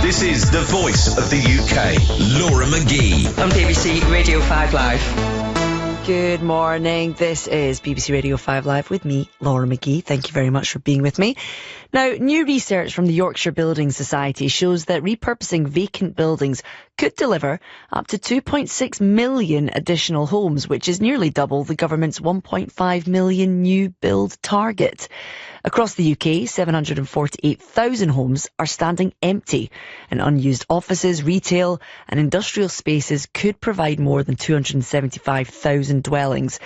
This is the voice of the UK, Laura McGee. On BBC Radio 5 Live. Good morning. This is BBC Radio 5 Live with me, Laura McGee. Thank you very much for being with me. Now, new research from the Yorkshire Building Society shows that repurposing vacant buildings could deliver up to 2.6 million additional homes, which is nearly double the government's 1.5 million new build target. Across the UK, 748,000 homes are standing empty, and unused offices, retail and industrial spaces could provide more than 275,000 dwellings.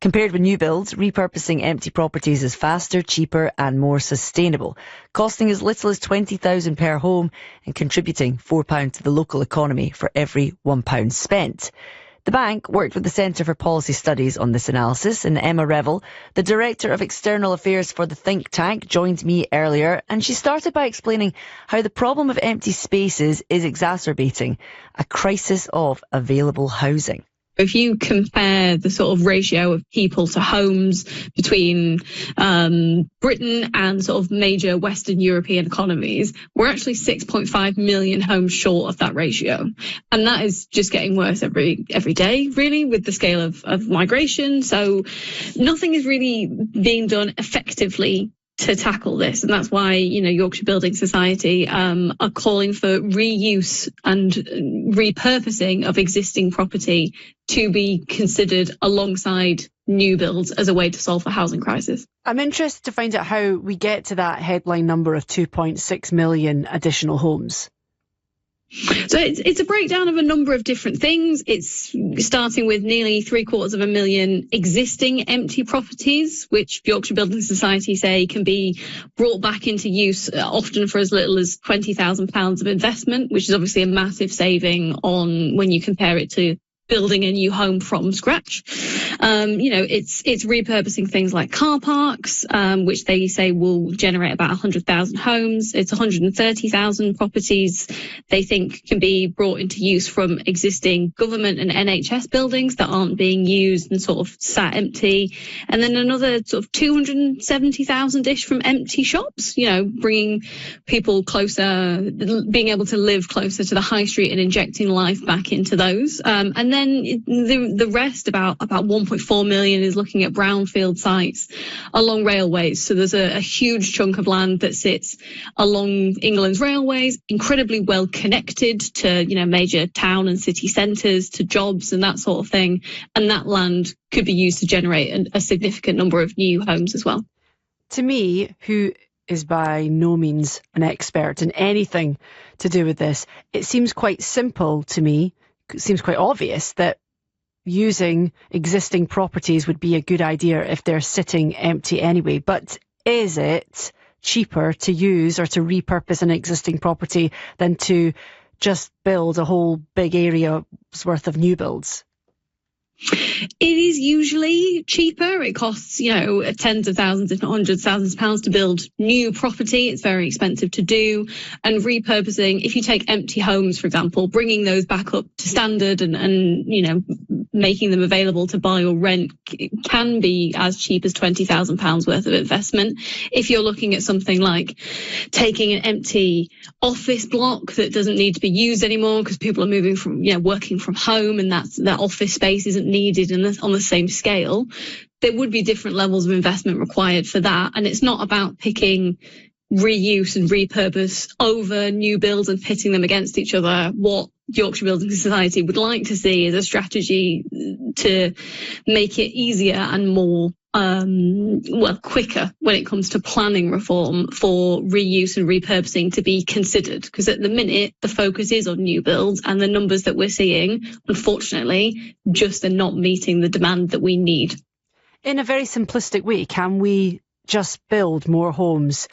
Compared with new builds, repurposing empty properties is faster, cheaper and more sustainable, costing as little as £20,000 per home and contributing £4 to the local economy for every £1 spent. The bank worked with the Centre for Policy Studies on this analysis, and Emma Revel, the Director of External Affairs for the think tank, joined me earlier, and she started by explaining how the problem of empty spaces is exacerbating a crisis of available housing. If you compare the sort of ratio of people to homes between Britain and sort of major Western European economies, we're actually 6.5 million homes short of that ratio. And that is just getting worse every day, really, with the scale of migration. So nothing is really being done effectively to tackle this, and that's why Yorkshire Building Society are calling for reuse and repurposing of existing property to be considered alongside new builds as a way to solve the housing crisis. I'm interested to find out how we get to that headline number of 2.6 million additional homes. So it's a breakdown of a number of different things. It's starting with nearly 750,000 existing empty properties, which Yorkshire Building Society say can be brought back into use often for as little as £20,000 of investment, which is obviously a massive saving on when you compare it to building a new home from scratch. It's repurposing things like car parks, which they say will generate about 100,000 homes. It's 130,000 properties they think can be brought into use from existing government and NHS buildings that aren't being used and sort of sat empty. And then another sort of 270,000-ish from empty shops, bringing people closer, being able to live closer to the high street and injecting life back into those. And then the rest, about 1.4 million, is looking at brownfield sites along railways. So there's a huge chunk of land that sits along England's railways, incredibly well connected to major town and city centres, to jobs and that sort of thing. And that land could be used to generate a significant number of new homes as well. To me, who is by no means an expert in anything to do with this, it seems quite simple to me. It seems quite obvious that using existing properties would be a good idea if they're sitting empty anyway. But is it cheaper to use or to repurpose an existing property than to just build a whole big area's worth of new builds? It is usually cheaper. It costs, tens of thousands, if not hundreds of thousands of pounds to build new property. It's very expensive to do. And repurposing, if you take empty homes, for example, bringing those back up to standard and making them available to buy or rent can be as cheap as £20,000 worth of investment. If you're looking at something like taking an empty office block that doesn't need to be used anymore because people are moving from, working from home, and that office space isn't needed on the same scale, there would be different levels of investment required for that. And it's not about picking reuse and repurpose over new builds and pitting them against each other. What Yorkshire Building Society would like to see is a strategy to make it easier and more quicker when it comes to planning reform for reuse and repurposing to be considered. Because at the minute, the focus is on new builds, and the numbers that we're seeing, unfortunately, just are not meeting the demand that we need. In a very simplistic way, can we just build more homes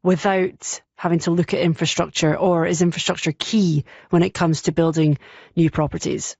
without having to look at infrastructure, or is infrastructure key when it comes to building new properties?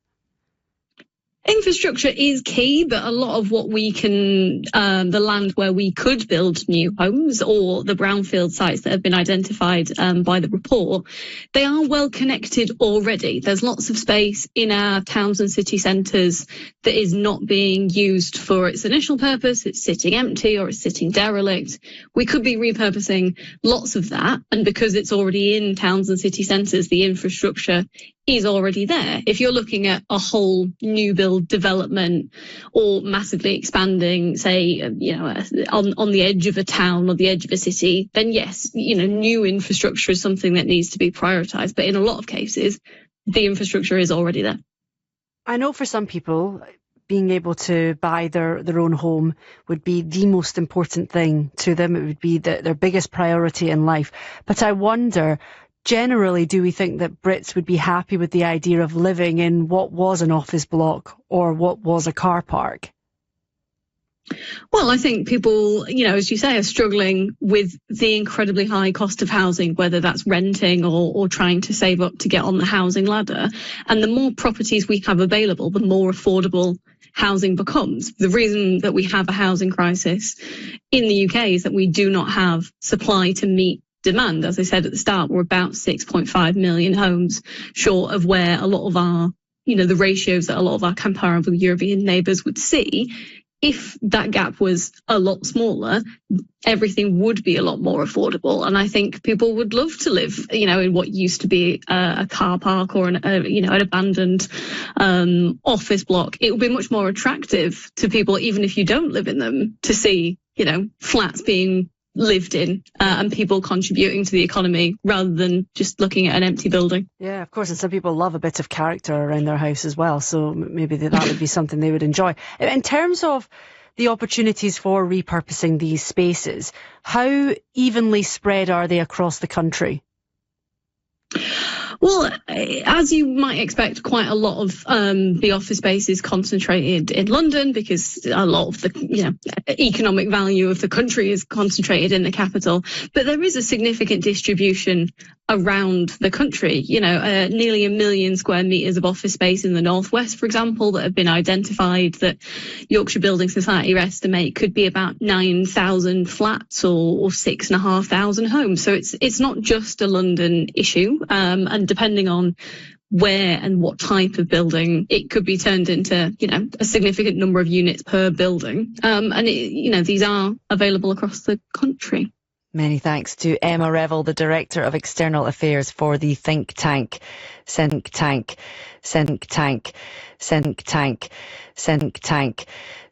Infrastructure is key, but a lot of what we can, the land where we could build new homes or the brownfield sites that have been identified by the report, they are well connected already. There's lots of space in our towns and city centres that is not being used for its initial purpose. It's sitting empty or it's sitting derelict. We could be repurposing lots of that. And because it's already in towns and city centres, the infrastructure is already there. If you're looking at a whole new build development or massively expanding, say, on the edge of a town or the edge of a city, then yes, new infrastructure is something that needs to be prioritised. But in a lot of cases, the infrastructure is already there. I know for some people, being able to buy their own home would be the most important thing to them. It would be their biggest priority in life. But I wonder, generally, do we think that Brits would be happy with the idea of living in what was an office block or what was a car park? Well, I think people, as you say, are struggling with the incredibly high cost of housing, whether that's renting or trying to save up to get on the housing ladder. And the more properties we have available, the more affordable housing becomes. The reason that we have a housing crisis in the UK is that we do not have supply to meet demand. As I said at the start, we're about 6.5 million homes short of where a lot of our, the ratios that a lot of our comparable European neighbours would see. If that gap was a lot smaller, everything would be a lot more affordable. And I think people would love to live, in what used to be a car park or an abandoned office block. It would be much more attractive to people, even if you don't live in them, to see, flats being lived in and people contributing to the economy rather than just looking at an empty building. Yeah, of course. And some people love a bit of character around their house as well. So maybe that would be something they would enjoy. In terms of the opportunities for repurposing these spaces, how evenly spread are they across the country? Well, as you might expect, quite a lot of the office space is concentrated in London because a lot of the economic value of the country is concentrated in the capital. But there is a significant distribution around the country. Nearly 1 million square metres of office space in the northwest, for example, that have been identified that Yorkshire Building Society estimate could be about 9,000 flats or 6,500 homes. So it's not just a London issue, and depending on where and what type of building, it could be turned into, a significant number of units per building. And these are available across the country. Many thanks to Emma Revel, the Director of External Affairs for the think tank